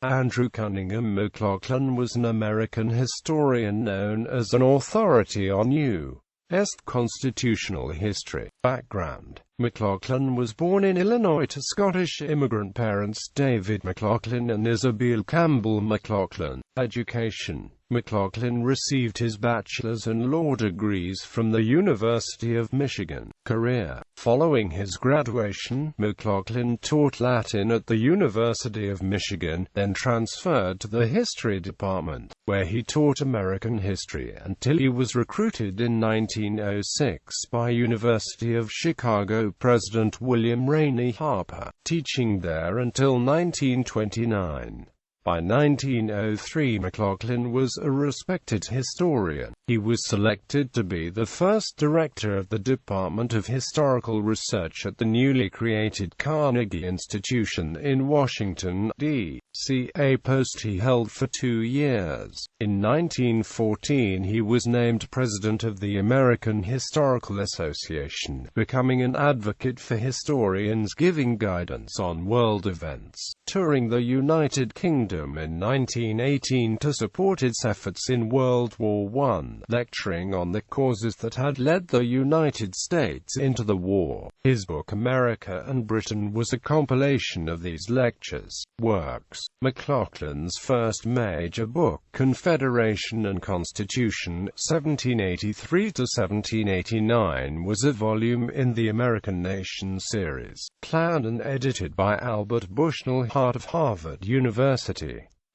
Andrew Cunningham McLaughlin was an American historian known as an authority on U.S. constitutional history. Background: McLaughlin was born in Illinois to Scottish immigrant parents David McLaughlin and Isabel Campbell McLaughlin. Education: McLaughlin received his bachelor's and law degrees from the University of Michigan. Career: following his graduation, McLaughlin taught Latin at the University of Michigan, then transferred to the history department, where he taught American history until he was recruited in 1906 by University of Chicago President William Rainey Harper, teaching there until 1929. By 1903, McLaughlin was a respected historian. He was selected to be the first director of the Department of Historical Research at the newly created Carnegie Institution in Washington, D.C., a post he held for 2 years. In 1914, he was named president of the American Historical Association, becoming an advocate for historians giving guidance on world events. Touring the United Kingdom in 1918 to support its efforts in World War I, lecturing on the causes that had led the United States into the war. His book America and Britain was a compilation of these lectures. Works: McLaughlin's first major book, Confederation and Constitution, 1783–1789, was a volume in the American Nation series, planned and edited by Albert Bushnell Hart of Harvard University.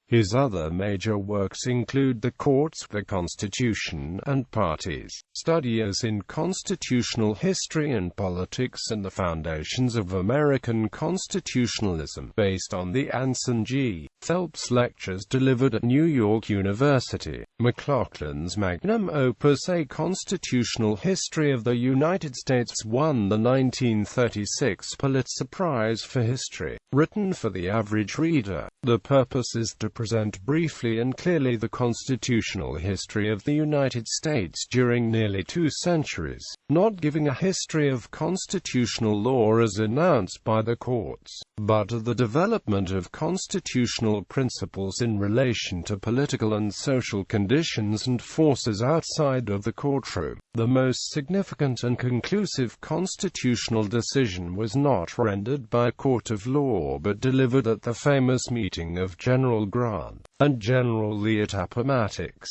His other major works include The Courts, the Constitution, and Parties, Studies in Constitutional History and Politics, and The Foundations of American Constitutionalism, based on the Anson G. Phelps lectures delivered at New York University. McLaughlin's magnum opus, A Constitutional History of the United States, won the 1936 Pulitzer Prize for History. Written for the average reader, the purpose is to present briefly and clearly the constitutional history of the United States during nearly 2 centuries, not giving a history of constitutional law as announced by the courts, but of the development of constitutional principles in relation to political and social conditions and forces outside of the courtroom. The most significant and conclusive constitutional decision was not rendered by a court of law but delivered at the famous meeting of General Grant and General Lee at Appomattox.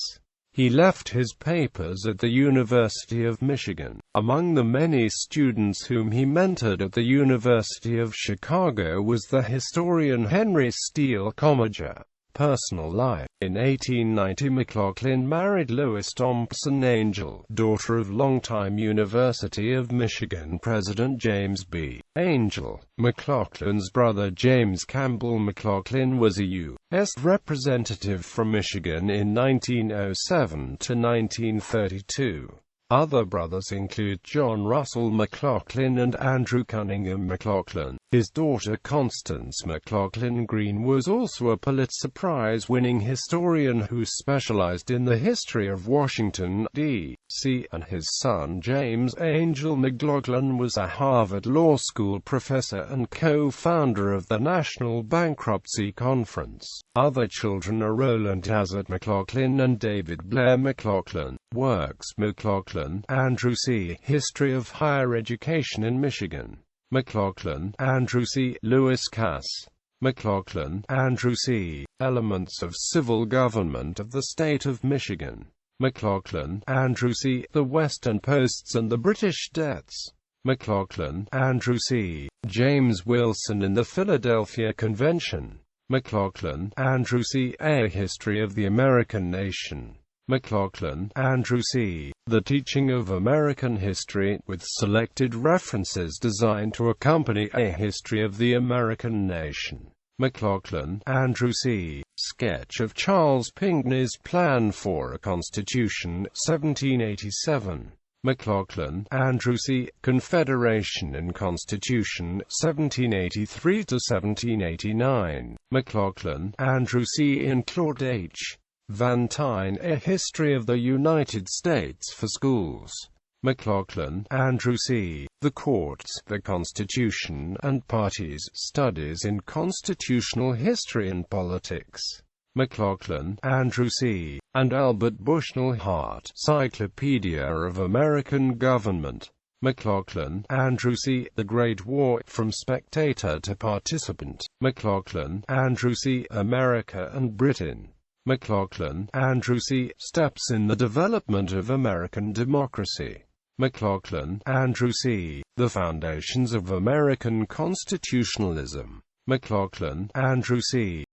He left his papers at the University of Michigan. Among the many students whom he mentored at the University of Chicago was the historian Henry Steele Commager. Personal life: in 1890, McLaughlin married Lois Thompson Angel, daughter of longtime University of Michigan President James B. Angel. McLaughlin's brother James Campbell McLaughlin was a U.S. representative from Michigan in 1907 to 1932. Other brothers include John Russell McLaughlin and Andrew Cunningham McLaughlin. His daughter Constance McLaughlin Green was also a Pulitzer Prize-winning historian who specialized in the history of Washington, D.C., and his son James Angel McLaughlin was a Harvard Law School professor and co-founder of the National Bankruptcy Conference. Other children are Roland Hazard McLaughlin and David Blair McLaughlin. Works: McLaughlin, Andrew C. History of Higher Education in Michigan. McLaughlin, Andrew C. Lewis Cass. McLaughlin, Andrew C. Elements of Civil Government of the State of Michigan. McLaughlin, Andrew C. The Western Posts and the British Debts. McLaughlin, Andrew C. James Wilson in the Philadelphia Convention. McLaughlin, Andrew C. A History of the American Nation. McLaughlin, Andrew C. The Teaching of American History, with selected references designed to accompany A History of the American Nation. McLaughlin, Andrew C. Sketch of Charles Pinckney's Plan for a Constitution, 1787. McLaughlin, Andrew C. Confederation and Constitution, 1783–1789. McLaughlin, Andrew C. and Claude H. Van Tyne, A History of the United States for Schools. McLaughlin, Andrew C. The Courts, the Constitution and Parties, Studies in Constitutional History and Politics. McLaughlin, Andrew C. and Albert Bushnell Hart, Cyclopedia of American Government. McLaughlin, Andrew C. The Great War, From Spectator to Participant. McLaughlin, Andrew C. America and Britain. McLaughlin, Andrew C. Steps in the Development of American Democracy. McLaughlin, Andrew C. The Foundations of American Constitutionalism. McLaughlin, Andrew C.